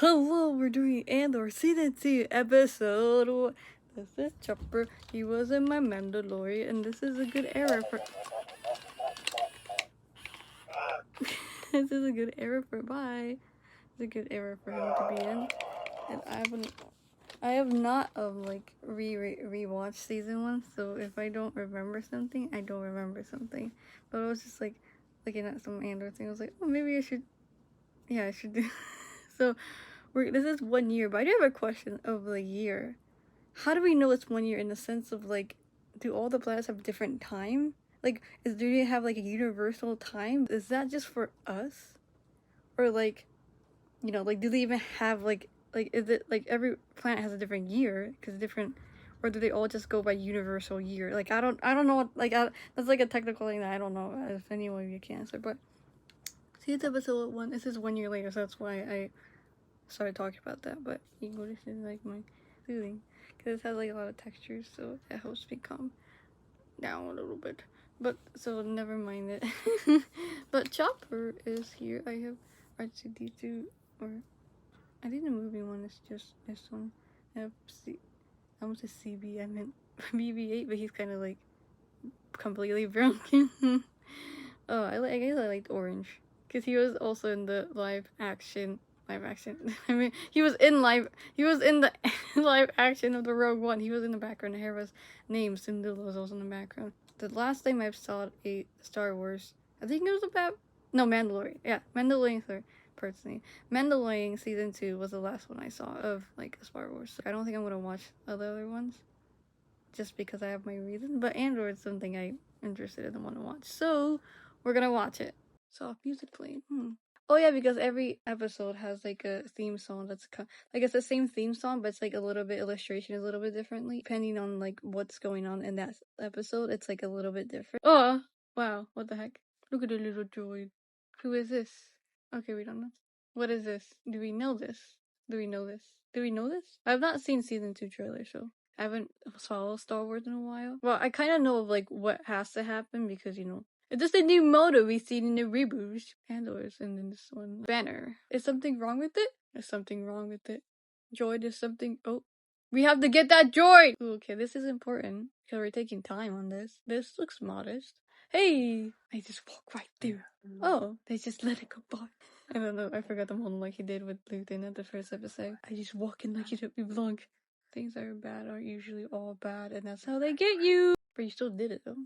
Hello, we're doing Andor Season 2, Episode 1. This is Chopper. He was in my Mandalorian, and this is a good era for... this is a good era for... Bye. It's a good era for him to be in. And I have not, rewatched Season 1, so if I don't remember something, I don't remember something. But I was just, looking at some Andor thing. I was like, oh, maybe I should... Yeah, I should do... So... this is 1 year, but I do have a question of the year. How do we know it's 1 year in the sense of, do all the planets have different time? Do they have, a universal time? Is that just for us? Or, do they even have, is it, every planet has a different year? Because different... Or do they all just go by universal year? I don't know what, that's, a technical thing that I don't know if any of you can answer, but... See, it's episode 1. This is 1 year later, so that's why I... started talking about that, but English is my soothing because it has a lot of textures, so it helps me calm down a little bit. But so never mind it. But Chopper is here. I have R2D2, or I think the movie one is just this one. I have I almost said CB. I meant BB-8, but he's kind of completely broken. Oh, I guess I liked Orange because he was also in the live action. I mean, he was in the live action of the Rogue One. He was in the background. The hair was named Syndulla was also in the background. The last time I saw a Star Wars, I think it was Mandalorian. Yeah, Mandalorian, sorry, personally. Mandalorian Season 2 was the last one I saw of, Star Wars. I don't think I'm gonna watch other ones, just because I have my reasons. But Andor is something I'm interested in and want to watch. So, we're gonna watch it. Soft music playing. Oh yeah, because every episode has a theme song that's it's the same theme song, but it's a little bit illustration is a little bit differently depending on what's going on in that episode. It's a little bit different. Oh wow, what the heck? Look at the little droid. Who is this? Okay, we don't know. What is this? Do we know this? Do we know this? Do we know this? I've not seen Season 2 trailer, so I haven't followed Star Wars in a while. Well, I kind of know of what has to happen because it's just a new motto we see in the reboot. Andor's and then this one. Banner. Is something wrong with it? There's something wrong with it. Droid is something... Oh. We have to get that droid! Ooh, okay, this is important. Because we're taking time on this. This looks modest. Hey! I just walk right through. Oh, they just let it go by. I don't know, I forgot the one he did with Luton at the first episode. I just walk in like you don't be vlog. Things that are bad are usually all bad, and that's how they get you! But you still did it, though.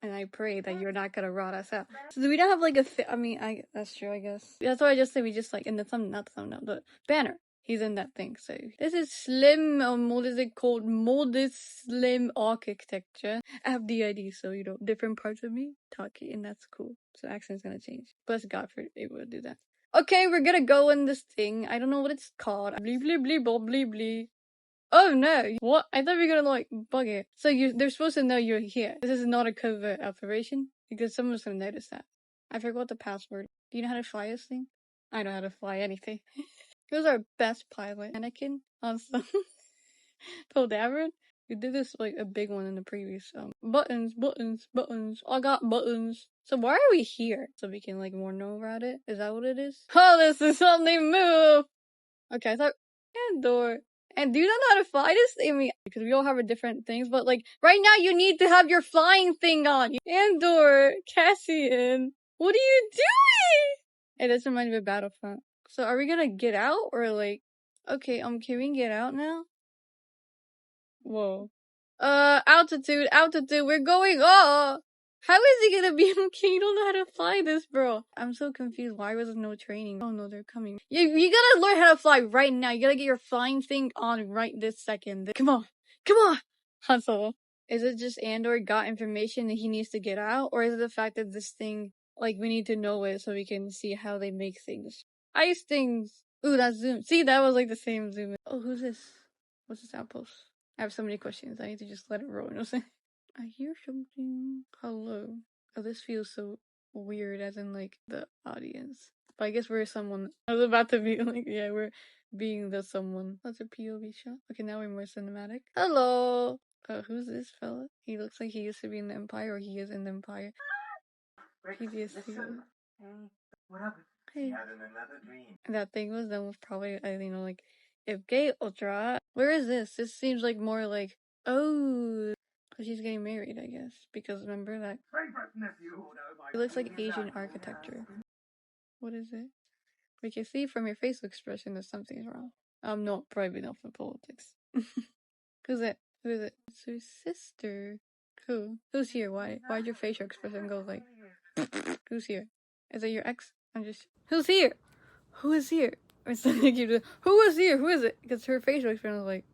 And I pray that you're not gonna rot us out. So do we not have I mean, that's true, I guess. That's why I just say we just in the not the thumbnail, the banner. He's in that thing, so. This is slim, what is it called? Molded slim architecture. I have DID, so, different parts of me talking, and that's cool. So accent's gonna change. Bless God for able to do that. Okay, we're gonna go in this thing. I don't know what it's called. Blee blee blee blee blee. Oh no! What? I thought we were gonna bug it. So they're supposed to know you're here. This is not a covert operation because someone's gonna notice that. I forgot the password. Do you know how to fly this thing? I know how to fly anything. Who's our best pilot? Anakin on some Poe Dameron. We did this a big one in the previous buttons. I got buttons. So why are we here? So we can more know about it. Is that what it is? Oh, this is something move. Okay, I thought Andor. And do you not know how to fly this? I mean, because we all have our different things, but right now you need to have your flying thing on. Andor, Cassian, what are you doing? Hey, this reminds me of Battlefront. So are we gonna get out or okay, can we get out now? Whoa. Altitude, we're going up! How is he gonna be okay? You don't know how to fly this, bro. I'm so confused. Why was there no training? Oh no, they're coming. You gotta learn how to fly right now. You gotta get your flying thing on right this second. Come on. Han Solo. Is it just Andor got information that he needs to get out? Or is it the fact that this thing, we need to know it so we can see how they make things? Ice things! Ooh, that's zoom. See, that was the same zoom. Oh, who's this? What's this outpost? I have so many questions. I need to just let it roll, you know what I'm saying? I hear something. Hello. Oh, this feels so weird, as in, the audience. But I guess we're someone. I was about to be, yeah, we're being the someone. That's a POV shot. Okay, now we're more cinematic. Hello! Who's this fella? He looks like he used to be in the Empire, or he is in the Empire. Previously. Hey, what happened? Hey. That thing was done with probably, like, if gay ultra. Where is this? This seems like more like, oh, she's getting married, I guess. Because remember that. It looks like Asian architecture. What is it? We can see from your facial expression that something's wrong. I'm not brave enough for politics. Who's it? Who is it? It's her sister. Who? Who's here? Why'd your facial expression go like... Who's here? Is it your ex? I'm just... Who's here? Who is here? Or something you do. Who is here? Who is it? Because her facial expression was like...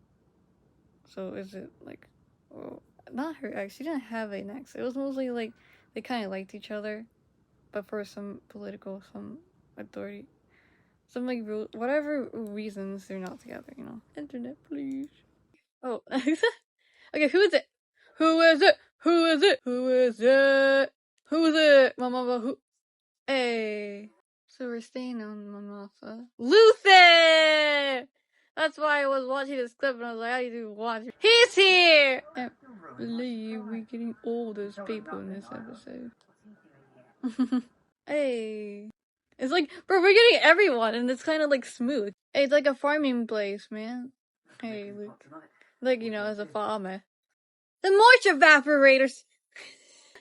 So is it like... Well, not her ex. She didn't have an ex. It was mostly like... They kind of liked each other. But for some political, some authority... Some like... Whatever reasons they're not together, you know? Internet, please. Oh. Okay, who is it? Who is it? Who is it? Who is it? Who is it? Mama, who? Hey. So we're staying on Mamafa. Luther! That's why I was watching this clip and I was like, how do you watch it? He's here! I can't believe we're getting all those people in this episode. Hey. It's like, bro, we're getting everyone and it's kind of like smooth. Hey, it's like a farming place, man. Hey, Luke. Like, you know, as a farmer. The moisture evaporators!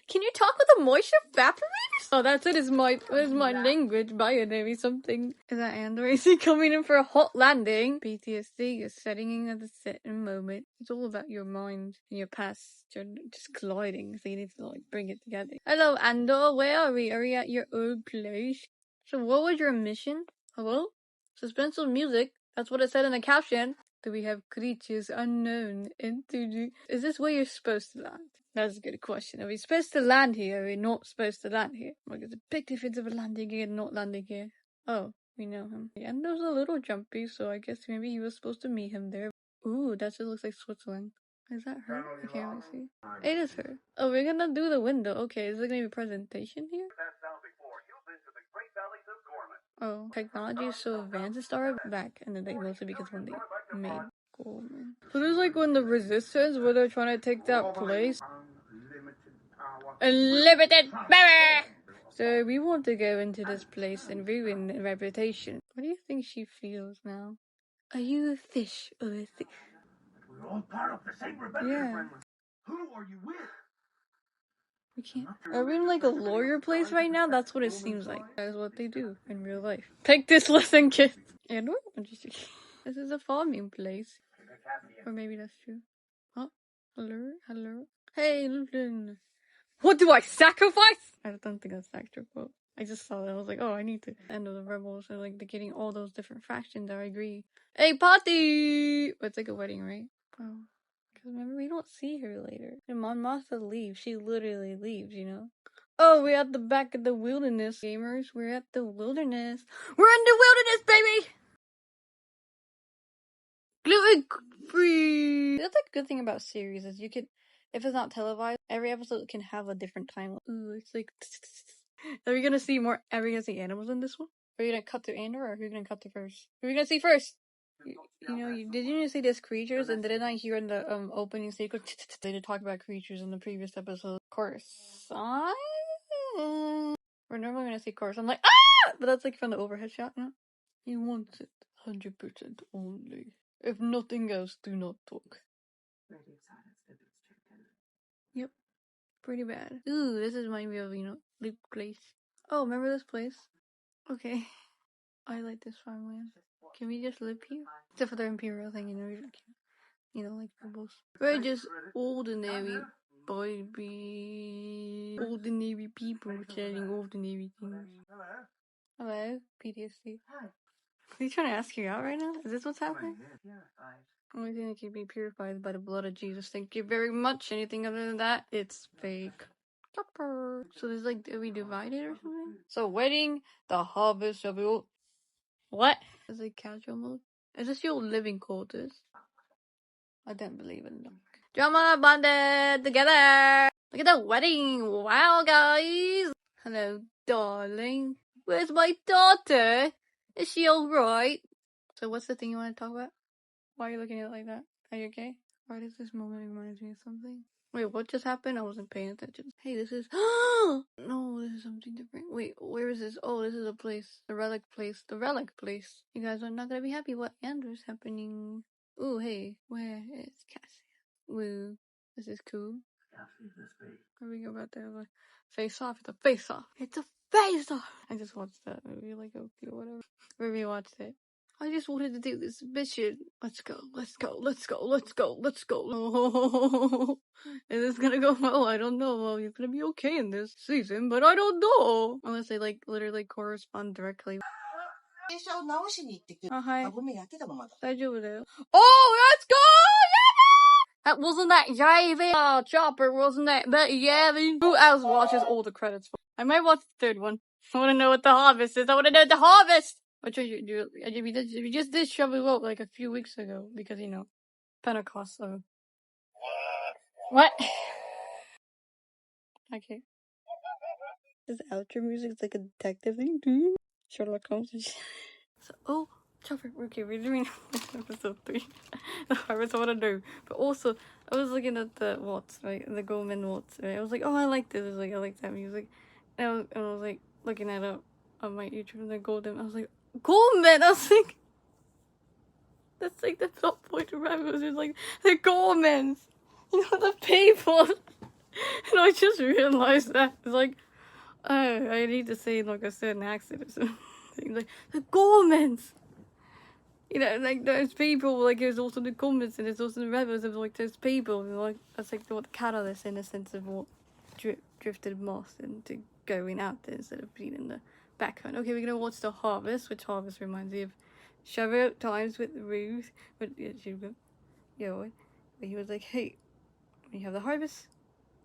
Can you talk with the moisture evaporators? Oh, that's it. Is my language binary something? Is that Andor? Is he coming in for a hot landing? PTSD is setting in at a certain moment. It's all about your mind and your past. You're just colliding, so you need to like bring it together. Hello, Andor. Where are we? Are we at your old place? So, what was your mission? Hello? Suspenseful music. That's what it said in the caption. Do we have creatures unknown into the... Is this where you're supposed to land? That's a good question. Are we supposed to land here? Are we not supposed to land here? Like, there's a big difference of landing here and not landing here. Oh, we know him. And there's a little jumpy, so I guess maybe he was supposed to meet him there. Ooh, that just looks like Switzerland. Is that her? I can't really see. It is her. Oh, we're gonna do the window. Okay, is there gonna be a presentation here? Oh, technology is so advanced. It started back in the day, mostly because when they made Goldman. So there's like when the resistance, where they're trying to take that place. Unlimited power! So we want to go into this place and ruin the reputation. What do you think she feels now? Are you a fish or a thief? We're all part of the same rebellion. Yeah. Who are you with? We can't. Are we in like a lawyer place right now? That's what it seems like. That's what they do in real life. Take this lesson, kids. And what? This is a farming place. Or maybe that's true. Huh? Hello? Hello? Hey, Luton. What do I sacrifice? I don't think that's sacrifice. I just saw that. I was like, oh, I need to end of the rebels. And like, they're getting all those different factions. I agree. Hey, party! It's like a wedding, right? Oh. Because remember, we don't see her later. And Mon Mothma leaves. She literally leaves, you know? Oh, we're at the back of the wilderness, gamers. We're at the wilderness. We're in the wilderness, baby! Gluten-free! That's like a good thing about series is you could, if it's not televised, every episode can have a different timeline. Ooh, it's like... Are we gonna see more? Are we gonna see animals in this one? Are you gonna cut through Andor, or are you gonna cut through first? Who are we gonna see first? You know, did you see this creatures? And didn't I hear in the opening sequence they did talk about creatures in the previous episode? Coruscant? We're normally gonna see Coruscant. I'm like, ah! But that's like from the overhead shot, you know? He wants it 100% only. If nothing else, do not talk. Yep. Pretty bad. Ooh, this is my view of, you know, Luke place. Oh, remember this place? Okay. I like this farmland. Can we just live here? Except for the Imperial thing, you know, we can't. You know, like rebels. We're just ordinary ordinary people selling ordinary things. Hello, PTSD. Are you trying to ask you out right now? Is this what's happening? Only thing that can be purified by the blood of Jesus. Thank you very much. Anything other than that, it's fake. So there's like, are we divided or something? So wedding, the harvest of your... What? Is it casual mode? Is this your living quarters? I don't believe in them. Drama bonded together! Look at the wedding! Wow, guys! Hello, darling. Where's my daughter? Is she alright? So what's the thing you want to talk about? Why are you looking at it like that? Are you okay? Why does this moment remind me of something? Wait, what just happened? I wasn't paying attention. Hey, this is... No, this is something different. Wait, where is this? Oh, this is a place. The relic place. The relic place. You guys are not gonna be happy what Andor's happening. Ooh, hey, where is Cassian? Woo, this is cool. Where we go about there? Like, face off. It's a face off. It's a face off. I just watched that movie like a few whatever. We rewatched it. I just wanted to do this mission. Let's go. Let's go. Let's go. Let's go. Let's go. Oh, is this gonna go well? I don't know. Well, you're gonna be okay in this season, but I don't know. Unless they like literally correspond directly. Oh, hi. 大丈夫だよ. Oh, let's go! That wasn't that Javy Chopper, wasn't that Betty Yavin? Who else watches all the credits? I might watch the third one. I want to know what the harvest is. I want to know the harvest! Which one you do? We just did Shovel Out like a few weeks ago because, you know, Pentecost, so. What? Okay. This outro music is like a detective thing. Sherlock Holmes and shit. So, oh, Chopper, okay, we're doing episode 3. The harvest, I want to know. But also, I was looking at the Watts, right? The Goldman Watts, right? I was like, oh, I like this. I was like, I like that music. And I was like, looking at it on my YouTube, and the Golden, I was like, Goldman! I was like, that's like the plot point of Rebels. It's like, the Goldmans! You know, the people! And I just realized that. It's like, I need to say like a certain accent or something. Like, the Goldmans! You know, like, there's people, like, there's also the Goldmans, and there's also the Rebels, and like, there's people, and like, that's like what the catalyst in the sense of what drifted Moss into going out there instead of being in the background. Okay, we're gonna watch the harvest, which harvest reminds me of Shovel Out Times with Ruth. But yeah, where he was like, hey, when you have the harvest,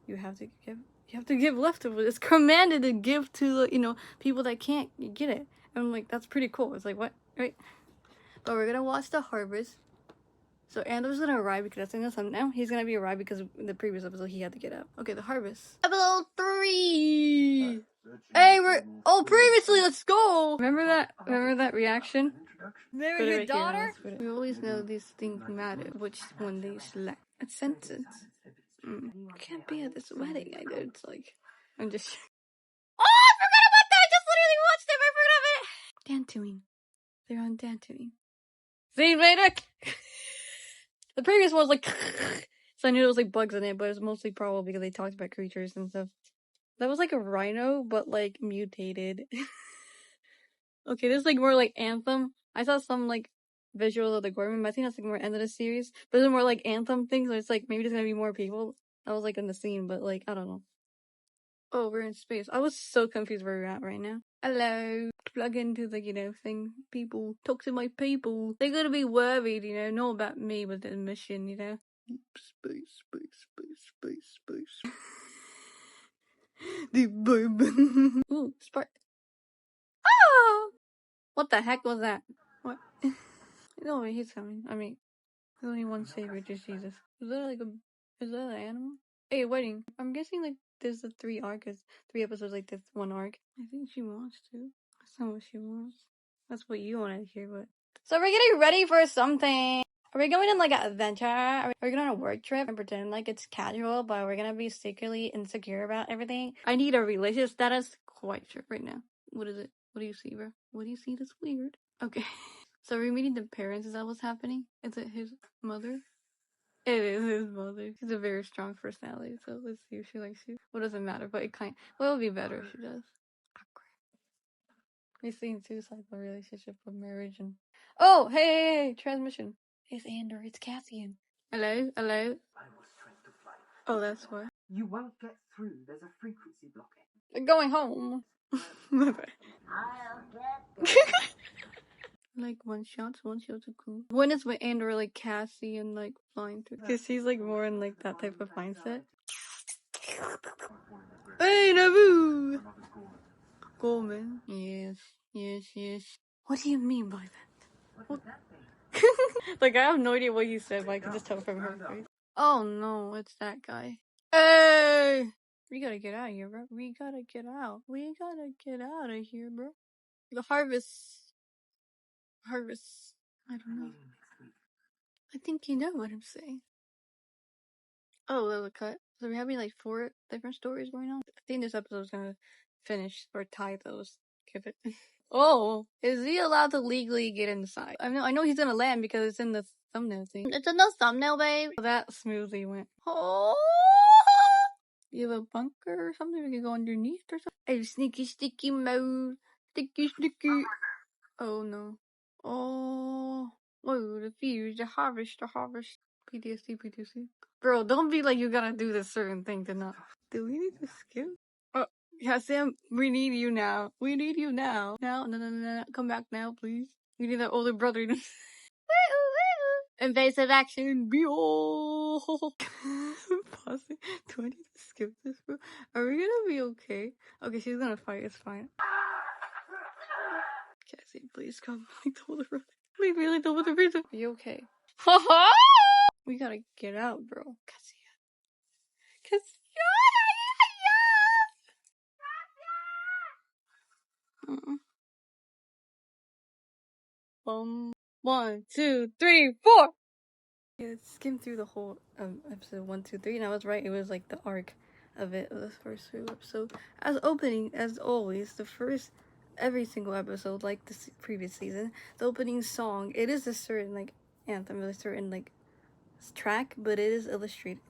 you have to give leftovers. It's commanded to give to, you know, people that can't get it. And I'm like, that's pretty cool. It's like, what? Right? But we're gonna watch the harvest. So Andor's gonna arrive because that's in the thumbnail. He's gonna be arrived because in the previous episode he had to get out. Okay, the harvest. Episode 3! Hey, previously, let's go! Remember that reaction? Remember your daughter? We always know these things matter, which one they select. A sentence. Can't be at this wedding. I know it's like, I'm just. Oh, I forgot about that! I just literally watched it. I forgot about it. Dantooine. They're on Dantooine. See you later. The previous one was like, so I knew there was like bugs in it, but it was mostly probably because they talked about creatures and stuff. That was like a rhino, but like mutated. Okay, this is like more like Anthem. I saw some like visuals of the Gorman, but I think that's like more end of the series. But it's more like Anthem things, so it's like maybe there's gonna be more people. That was like in the scene, but like, I don't know. Oh, we're in space. I was so confused where we're at right now. Hello. Plug into the, you know, thing. People. Talk to my people. They're gonna be worried, you know, not about me with the mission, you know. Space. The bourbon. Ooh, spark. Ah! What the heck was that? What? No, he's coming. I mean, there's only one savior, just Jesus. Is that an animal? Hey, waiting. I'm guessing like there's the 3 episodes like this one arc. I think she wants to. That's not what she wants. That's what you want to hear, but. So we're getting ready for something. Are we going on like an adventure? Are we going on a work trip and pretend like it's casual, but we're gonna be secretly insecure about everything? I need a relationship status quite sure right now. What is it? What do you see, bro? What do you see that's weird? Okay. So are we meeting the parents? Is that what's happening? Is it his mother? It is his mother. She's a very strong personality, so let's see if she likes you. Well, it doesn't matter, but it'll be better if she does. We've seen 2 sides of a relationship of marriage and... Oh, hey, transmission. It's Andor, it's Cassian. Hello? I was trying to fly. Oh, that's why. You won't get through. There's a frequency blockade. We're going home. I'll get Like, one shots are cool. When is with Andor, like, Cassian, like, flying through? Because he's, like, more in, like, that type of mindset. Hey, Naboo! Gorman. Yes. What do you mean by that? What would that mean? Like, I have no idea what you said, but I can just tell from her face. Oh no, it's that guy. Hey! We gotta get out of here, bro. We gotta get out of here, bro. The harvest. I don't know. I think you know what I'm saying. Oh, there's a cut. So we're having like 4 different stories going on. I think this episode is gonna finish or tie those. Give it. Oh, is he allowed to legally get inside? I know he's gonna land because it's in the thumbnail thing. It's in the thumbnail, babe. That smoothly went. Oh, you have a bunker or something? We could go underneath or something. Oh, sneaky, sticky mode. Sticky, sticky. Oh no. Oh, the fuse, the harvest. PTSD. Bro, don't be like you gotta do this certain thing to not. Do we need to skip? Oh, yeah, Sam, we need you now. Now, no. Come back now, please. We need that older brother. Invasive action, behold. Pause it. Do I need to skip this, bro? Are we gonna be okay? Okay, she's gonna fight. It's fine. Cassie, please come. Like the older brother. We really don't want to be okay. We gotta get out, bro. Cassian. Boom. 1, 2, 3, 4. Yeah, skimmed through the whole episode 1, 2, 3, and I was right. It was like the arc of it, of the first few episodes. As opening, as always, every single episode, like the previous season, the opening song, it is a certain like anthem, a certain like track, but it is illustrated.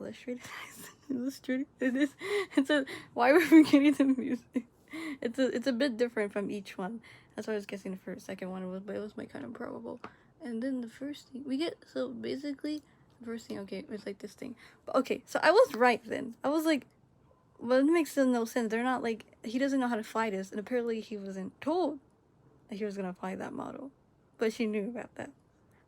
It is. Why were we getting the music? It's a bit different from each one. That's why I was guessing the first, second one was, but it was my kind of probable. And then the first thing we get, so basically, the first thing, okay, it's like this thing. But okay, so I was right then. I was like, well, it makes no sense. They're not like, he doesn't know how to fly this, and apparently he wasn't told that he was gonna fly that model, but she knew about that.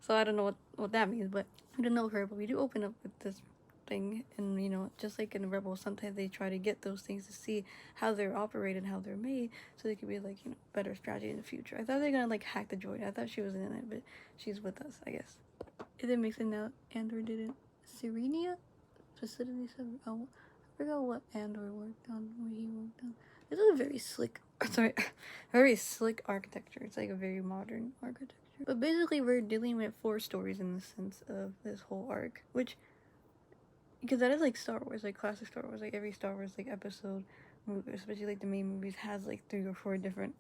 So I don't know what that means, but we don't know her, but we do open up with this thing, and you know, just like in Rebels, sometimes they try to get those things to see how they're operated, how they're made, so they could be like, you know, better strategy in the future. I thought they were gonna like hack the droid. I thought she wasn't in it, but she's with us, I guess. It didn't make sense now. Andor didn't. Serenia? Facility 7. Oh, I forgot what Andor worked on, what he worked on. This is a very slick, very slick architecture. It's like a very modern architecture. But basically, we're dealing with 4 stories in the sense of this whole arc, which, because that is like Star Wars, like classic Star Wars, like every Star Wars like episode, especially like the main movies, has like 3 or 4 different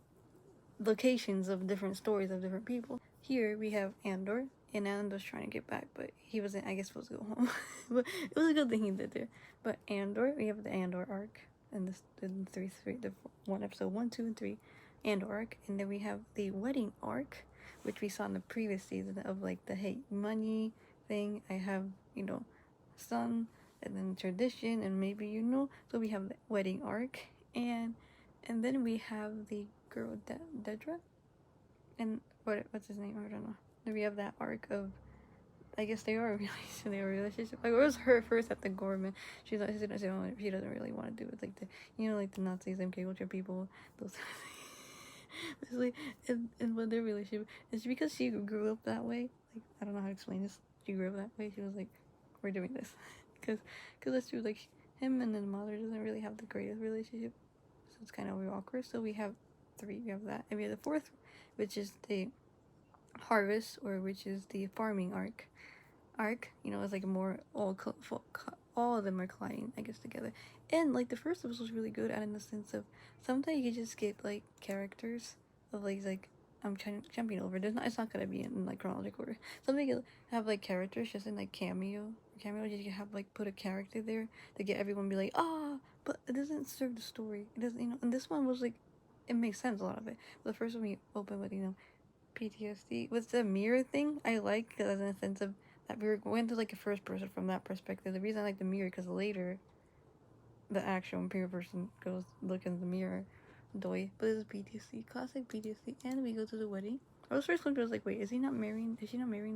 locations of different stories of different people. Here we have Andor, and Andor's trying to get back, but he wasn't, I guess, supposed to go home. But it was a good thing he did there. But Andor, we have the Andor arc, and the 1 episode 1, 2, and 3, Andor arc, and then we have the wedding arc, which we saw in the previous season of like the hey money thing. I have, you know, son, and then tradition, and maybe, you know, so we have the wedding arc, and then we have the girl Dedra, and what's his name? I don't know. Then we have that arc of, I guess they are a relationship. Like, it was her first at the Gorman. She doesn't really want to do it. Like the, you know, like the Nazis, MK Ultra people, those. Basically, and what their relationship is, because she grew up that way. Like, I don't know how to explain this. She grew up that way. She was like, we're doing this, cause that's true. Like, him and the mother doesn't really have the greatest relationship, so it's kind of awkward. So we have 3. We have that, and we have the 4th, which is the harvest, or which is the farming arc. You know, it's like more all of them are colliding, I guess, together. And like the first episode was really good at, in the sense of sometimes you can just get like characters of like I'm jumping over. It's not gonna be in like chronological order. Sometimes you have like characters just in like cameo. You can have like put a character there to get everyone to be like, but it doesn't serve the story. It doesn't, you know. And this one was like, it makes sense, a lot of it. But the first one we open with, you know, PTSD with the mirror thing. I like, because in the sense of that we were going to like a first person from that perspective. The reason I like the mirror, because later the actual imperial person goes look in the mirror, but this is PTSD, classic PTSD. And we go to the wedding. I was first confused, like, wait, is she not marrying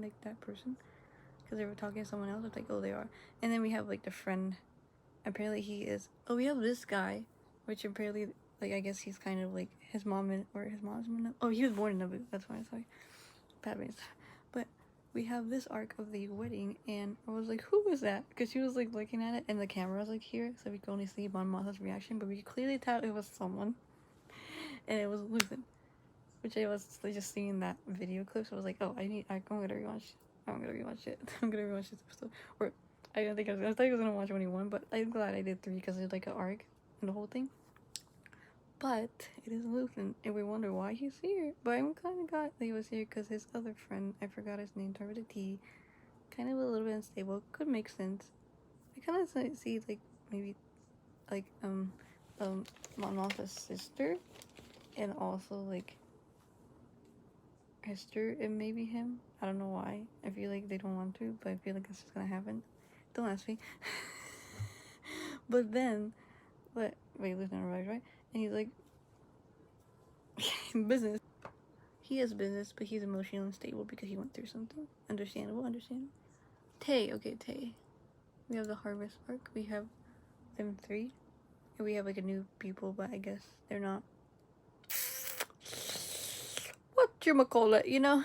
like that person? Because they were talking to someone else. I was like, oh, they are. And then we have like the friend, apparently he is, we have this guy, which apparently, like, I guess he's kind of like his mom's he was born in Naboo, that's why I saw bad names. But we have this arc of the wedding, and I was like, who was that? Because she was like looking at it, and the camera was like here, so we could only see Mon Mothma's reaction, but we could clearly tell it was someone, and it was Luthen, which I was just seeing that video clip, so I was like, oh, I'm gonna rewatch it. I'm gonna rewatch this episode, or I didn't think I thought I was gonna watch only one, but I'm glad I did 3 because there's like an arc in the whole thing. But it is Luthen, and we wonder why he's here. But I'm kind of glad that he was here because his other friend, I forgot his name, started with a T, kind of a little bit unstable. Could make sense. I kind of see like maybe like Monmouth's sister, and also like Esther and maybe him. I don't know why. I feel like they don't want to, but I feel like it's just gonna happen. Don't ask me. But then, wait, Luthen arrived, right? And he's like, business. He has business, but he's emotionally unstable because he went through something. Understandable. Tay. We have the harvest arc. We have them 3. And we have like a new people, but I guess they're not. What you call it, you know?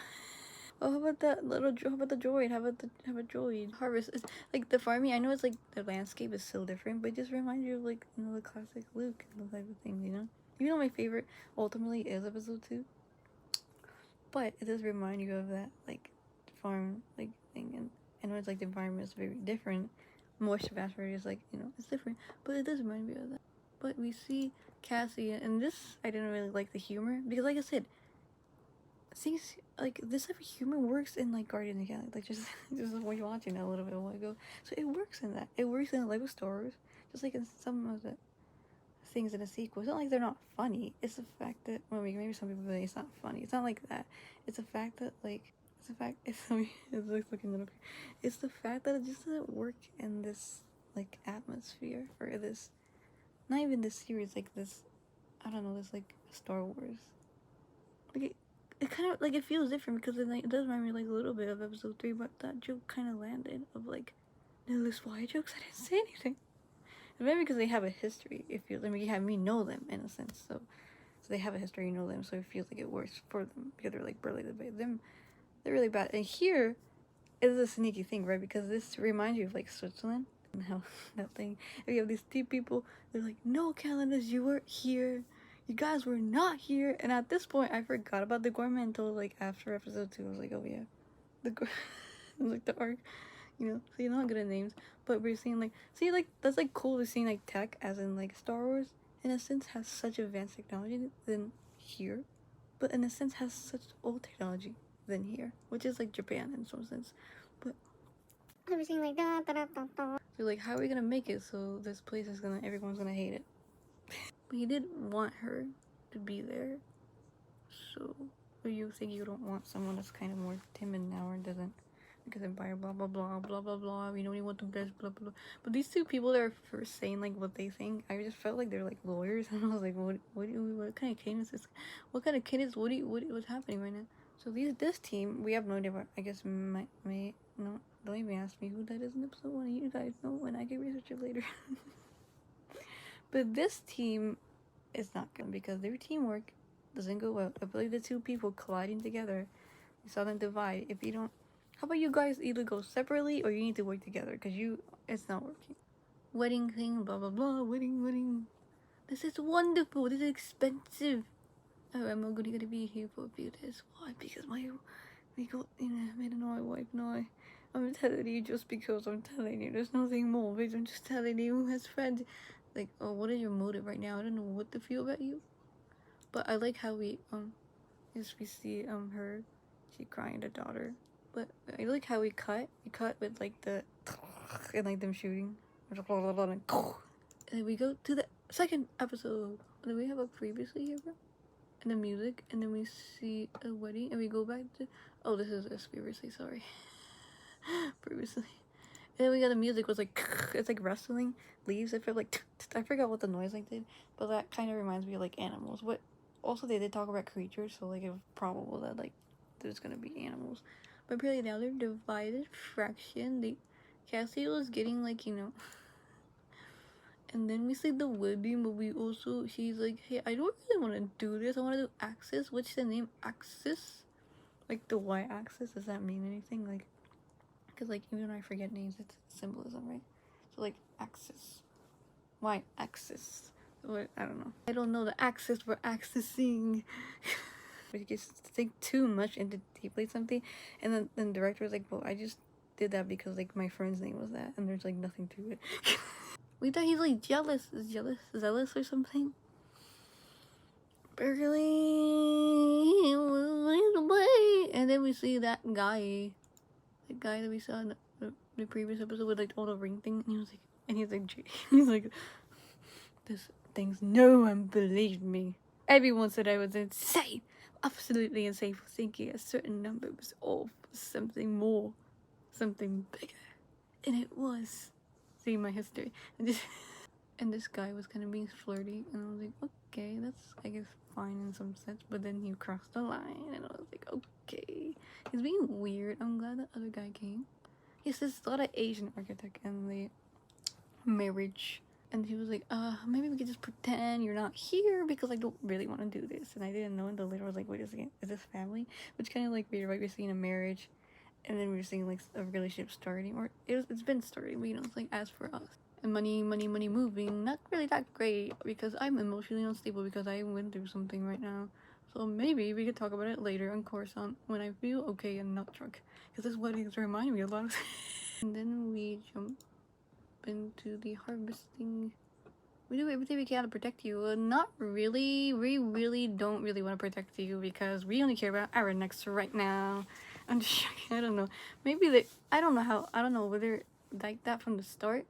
Oh, how about that little? How about the droid? How about a droid? Harvest is like the farming. I know it's like the landscape is so different, but it just reminds you of like the classic Luke and those type of things, you know. Even though my favorite ultimately is episode 2, but it does remind you of that like farm like thing, and I know it's like the environment is very different. Moisture evaporator is like it's different, but it does remind me of that. But we see Cassian, and this I didn't really like the humor because, like I said, things like this type of humor works in like Guardians of the Galaxy, like just what you're watching that a little bit a while ago. So it works in that. It works in Lego Star Wars, just like in some of the things in a sequel. It's not like they're not funny. It's the fact that maybe some people say it's not funny. It's not like that. It's the fact that it's the fact that it just doesn't work in this like atmosphere or this, not even this series, like this, I don't know, this like Star Wars. Like it kind of like it feels different because it does remind me like a little bit of episode 3, but that joke kind of landed of like this why jokes. I didn't say anything. Maybe because they have a history. It feels like you have me know them in a sense, so they have a history, you know them, so it feels like it works for them because they're like related by them. They're really bad, and here is a sneaky thing, right? Because this reminds you of like Switzerland and how that thing. If you have these 2 people, they're like, "No, calendars, you weren't here. You guys were not here." And at this point, I forgot about the Gorman until like after episode 2. I was like, "Oh yeah, like the arc." So you're not good at names, but we're seeing like that's like cool to see like tech as in like Star Wars in a sense has such advanced technology than here, but in a sense has such old technology than here, which is like Japan in some sense. But we're seeing like so like how are we gonna make it so this place is everyone's gonna hate it? But he did want her to be there, so you think you don't want someone that's kind of more timid now or doesn't. Because Empire, blah blah blah blah blah blah. We know we want the best, blah blah blah. But these 2 people that are first saying like what they think, I just felt like they're like lawyers, and I was like, what kind of cadence is this? What kind of cadence? What's happening right now? So this team, we have no idea. What, I guess no, don't even ask me who that is in episode 1. You guys know, and I can research it later. But this team is not good because their teamwork doesn't go well. I believe the 2 people colliding together, you saw them divide. If you don't. How about you guys either go separately or you need to work together because it's not working. Wedding thing, blah blah blah, wedding. This is wonderful. This is expensive. Oh, I'm not gonna be here for a few days. Why? Because my wife. No, I'm telling you just because I'm telling you. There's nothing more. But I'm just telling you as friends. Like, oh, what is your motive right now? I don't know what to feel about you. But I like how we see her, she crying, the daughter. But I like how we cut with like the and like them shooting. And then we go to the second episode. And then we have a previously here, bro. And the music, and then we see a wedding, and we go back to this is us previously, sorry. Previously. And then we got the music was like it's like rustling leaves. I feel like I forgot what the noise like did, but that kind of reminds me of like animals. But also they did talk about creatures, so like it's probable that like there's gonna be animals. But apparently now they're divided fraction. Cassie was getting like and then we see the wedding, but we also she's like, hey, I don't really want to do this. I want to do Axis. What's the name? Axis? Like the Y-axis. Does that mean anything? Like, because like even when I forget names, it's symbolism, right? So like Axis, Y-axis. What, I don't know. I don't know the axis for accessing. But you just think too much into deeply something, and then the director was like, well, I just did that because like my friend's name was that, and there's like nothing to it. We thought he's like zealous or something. Barely was away, and then we see that guy that we saw in the previous episode with like all the ring thing, and he's like, this thing's no one believed me. Everyone said I was insane, absolutely insane for thinking a certain number was off, something more, something bigger, and it was. See my history, and this guy was kind of being flirty, and I was like, okay, that's I guess fine in some sense, but then he crossed the line, and I was like, okay, he's being weird. I'm glad the other guy came. Yes, there's a lot of Asian architect in the marriage, and he was like, maybe we could just pretend you're not here because I don't really want to do this, and I didn't know until later. I was like, wait a second, is this family? Which kind of like weird, right? We're seeing a marriage, and then we're seeing like a relationship starting, or it's been starting, but you know, it's like as for us. And money moving, not really that great because I'm emotionally unstable because I went through something right now. So maybe we could talk about it later on Coruscant when I feel okay and not drunk, because this wedding reminding me a lot of. And then we jump into the harvesting. We do everything we can to protect you. Not really. We really don't really want to protect you because we only care about our necks right now. I'm just joking. I don't know. Maybe they. I don't know whether like that from the start.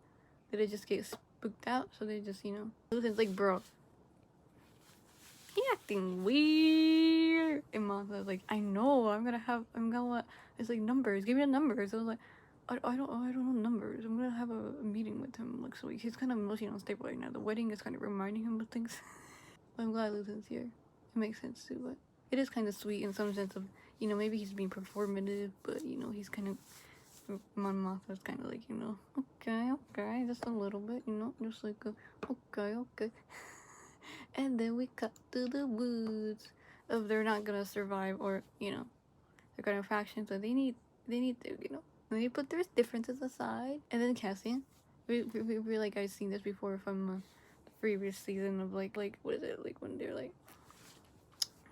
Did they just get spooked out? So they just, you know. It's like, bro, he acting weird. And Mom was like, I know. I'm gonna. It's like numbers. Give me the numbers. I was like, I don't know numbers. I'm gonna have a meeting with him next week. He's kind of emotionally unstable right now. The wedding is kind of reminding him of things. But I'm glad Luthen's here. It makes sense too, but it is kind of sweet in some sense of, you know, maybe he's being performative, but you know, he's kind of. Mon Mothma's kind of like, you know, okay, just a little bit, you know, just like okay. And then we cut to the woods of they're not gonna survive, or you know, they're kind of factions, so they need to, you know, they put their differences aside. And then Cassian, we like I've seen this before from the previous season of like what is it, like when they're like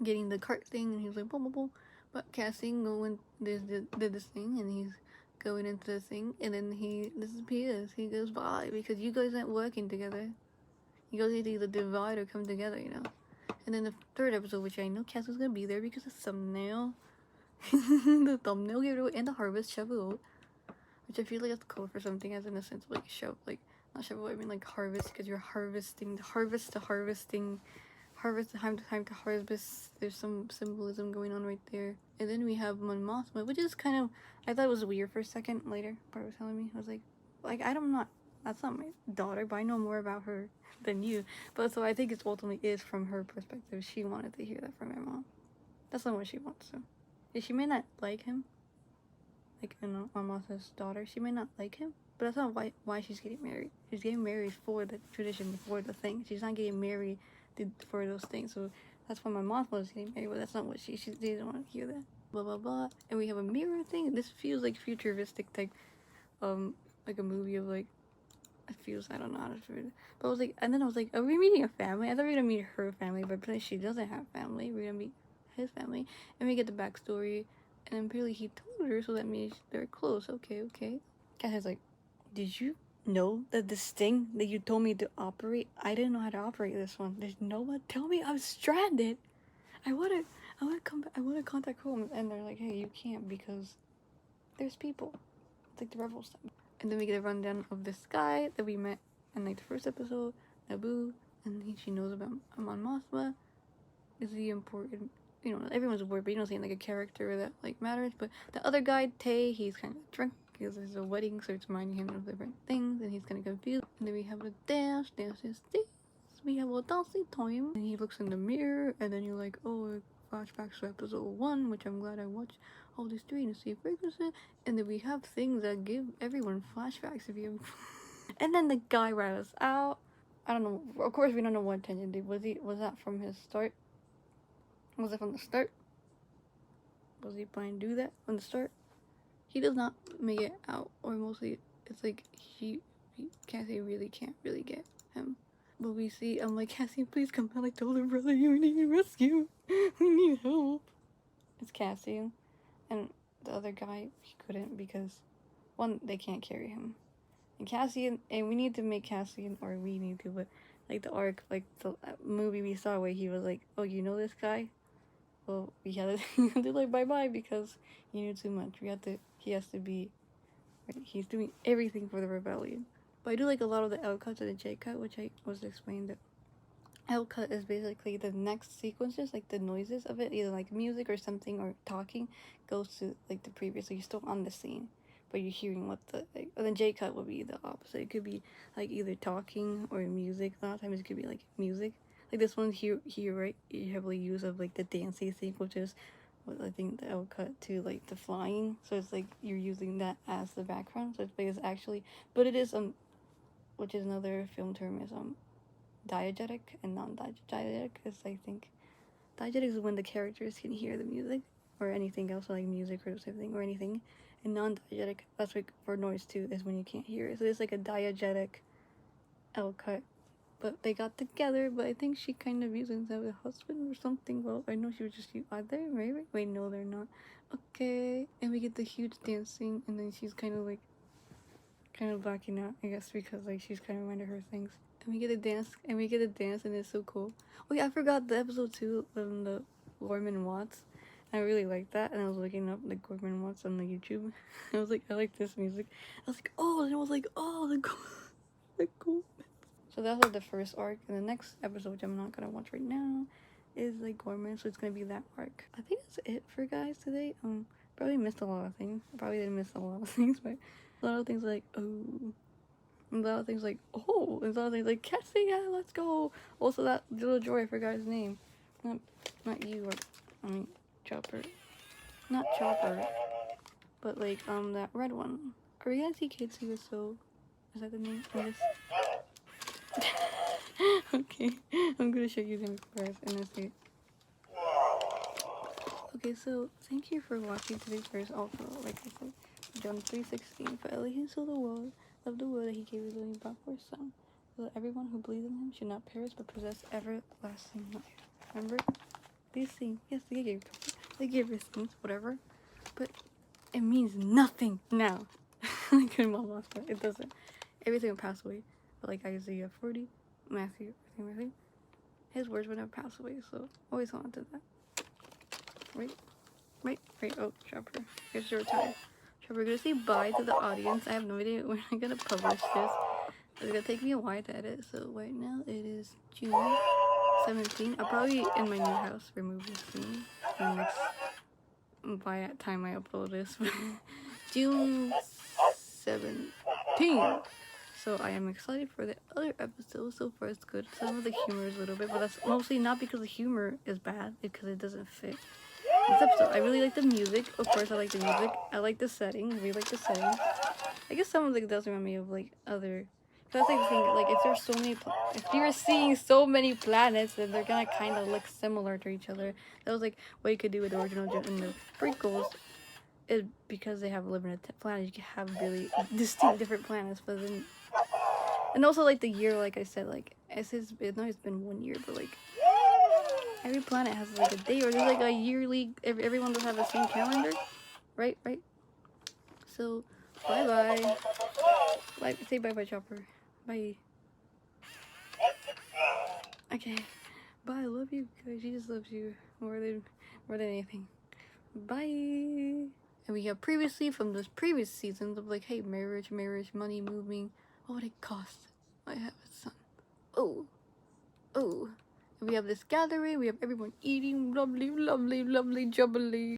getting the cart thing, and he's like boom boom boom, but Cassian did this thing, and he's going into the thing, and then he disappears. He goes by because you guys aren't working together. You guys need to either divide or come together, you know. And then the third episode, which I know Cass was gonna be there because the thumbnail, the thumbnail gave it away, and the harvest shovel, which I feel like that's code for something, as in a sense like like not shovel. I mean like harvest, because you're harvesting, harvesting. Harvest, time to harvest. There's some symbolism going on right there. And then we have Mon Mothma, which is kind of, I thought it was weird for a second. Later, part was telling me, I was like that's not my daughter, but I know more about her than you. But so I think it's ultimately is from her perspective. She wanted to hear that from her mom. That's not what she wants. So she may not like him, like, you know, Mon Mothma's daughter. She may not like him, but that's not why she's getting married. She's getting married for the tradition, for the thing. She's not getting married for those things. So that's why my mom was getting married, but that's not what she didn't want to hear that. Blah blah blah. And we have a mirror thing. This feels like futuristic type, like a movie of like, it feels, I don't know how to describe it. But I was like, and then I was like, are we meeting a family? I thought we were gonna meet her family, but apparently she doesn't have family. We're gonna meet his family, and we get the backstory, and apparently he told her, so that means they're close. Okay. Cat is like, did you know that this thing that you told me to operate, I didn't know how to operate this one. There's no one tell me I'm stranded. I wanna come back. I wanna contact home, and they're like, hey, you can't because there's people. It's like the rebel stuff. And then we get a rundown of this guy that we met in like the first episode, Naboo, and she knows about Mon Mothma. Is he important? You know, everyone's important, but you don't see like a character that like matters. But the other guy, Tay, he's kind of drunk because there's a wedding, so it's reminding him of different things, and he's kind of confused. And then we have a dance. We have a dancing time, and he looks in the mirror, and then you're like, oh, flashbacks to episode 1, which I'm glad I watched all these 3 to see frequency. And then we have things that give everyone flashbacks if you. And then the guy rat us out. I don't know. Of course, we don't know what intention did. Was that from his start? Was it from the start? Was he planning to do that from the start? He does not make it out, or mostly it's like Cassie really can't really get him. But we see, I'm like, Cassie, please come back. I told her brother, you need rescue. We need help. It's Cassian. And the other guy, he couldn't because one, they can't carry him. And Cassian, and we need to make Cassian, or we need to, but like the arc, like the movie we saw where he was like, oh, you know this guy? Well, we had to do like bye-bye because he knew too much. He has to be, right? He's doing everything for the rebellion. But I do like a lot of the L cuts and the J cut, which I was explained. L cut is basically the next sequences, like the noises of it, either like music or something or talking, goes to like the previous. So you're still on the scene, but you're hearing what the like. And then J cut would be the opposite. It could be like either talking or music. A lot of times it could be like music. Like this one here, right? You heavily use of like the dancing thing, which is what I think the L cut to like the flying. So it's like you're using that as the background. So it's actually, but it is which is another film term is diegetic and non-diegetic. Is I think diegetic is when the characters can hear the music or anything else like music or something or anything, and non-diegetic, that's like for noise too, is when you can't hear it. So it's like a diegetic L cut. But they got together, but I think she kind of used him as a husband or something. Well, I know she was just, are they married? Wait, no, they're not. Okay, and we get the huge dancing, and then she's kind of blacking out, I guess, because like she's kind of reminded her things. And we get a dance, and it's so cool. Oh yeah, I forgot the episode 2 of the Gorman Watts. I really liked that, and I was looking up like Gorman Watts on the YouTube. I was like, I like this music. I was like, oh, and I was like, oh, the cool. So that's like the first arc, and the next episode, which I'm not gonna watch right now, is like Gorman. So it's gonna be that arc. I think that's it for guys today. Probably missed a lot of things. Probably didn't miss a lot of things, but a lot of things like oh. And a lot of things like, oh, and a lot of things like, Cassie, yeah, let's go. Also, that little Joy, I forgot his name. Not you, or, I mean, Chopper. Not Chopper, but like, that red one. Are we gonna see Casey with Soul? Is that the name? Yes. Okay, I'm gonna show you him first, and then see. Okay, so, thank you for watching today's verse. Also, like I said, John 3:16, for Elohim so the world loved the world that he gave his only begotten Son, so that everyone who believes in him should not perish but possess everlasting life. Remember? These things, yes, they gave us things, whatever, but it means nothing now. Like in my last part, it doesn't. Everything will pass away. But like Isaiah 40, Matthew, everything, his words will never pass away, so always hold on to that. Right, oh, Chopper, it's your time. We're gonna say bye to the audience. I have no idea when I'm gonna publish this. It's gonna take me a while to edit. So right now it is June 17th. I'll probably in my new house remove this soon. By the time I upload this, June 17th. So I am excited for the other episodes. So far it's good. Some of the humor is a little bit, but that's mostly not because the humor is bad, it's because it doesn't fit this episode. I really like the music. Of course, I like the music. I like the setting. I really like the setting. I guess some of it does remind me of like other. That's like the thing. Like if there's so many, if you're seeing so many planets, then they're gonna kind of look similar to each other. That was like what you could do with the original and the prequels. Is because they have limited planets, you can have really distinct different planets. But then, and also like the year, like I said, like it's been 1 year, but like. Every planet has like a day, or there's like a yearly. Everyone does have the same calendar, right? So, bye bye. Say bye bye, Chopper. Bye. Okay. Bye. I love you guys. Jesus loves you more than anything. Bye. And we have previously from those previous seasons of like, hey, marriage, money, moving. What would it cost? I have a son. Oh. We have this gathering, we have everyone eating, lovely, jubbly.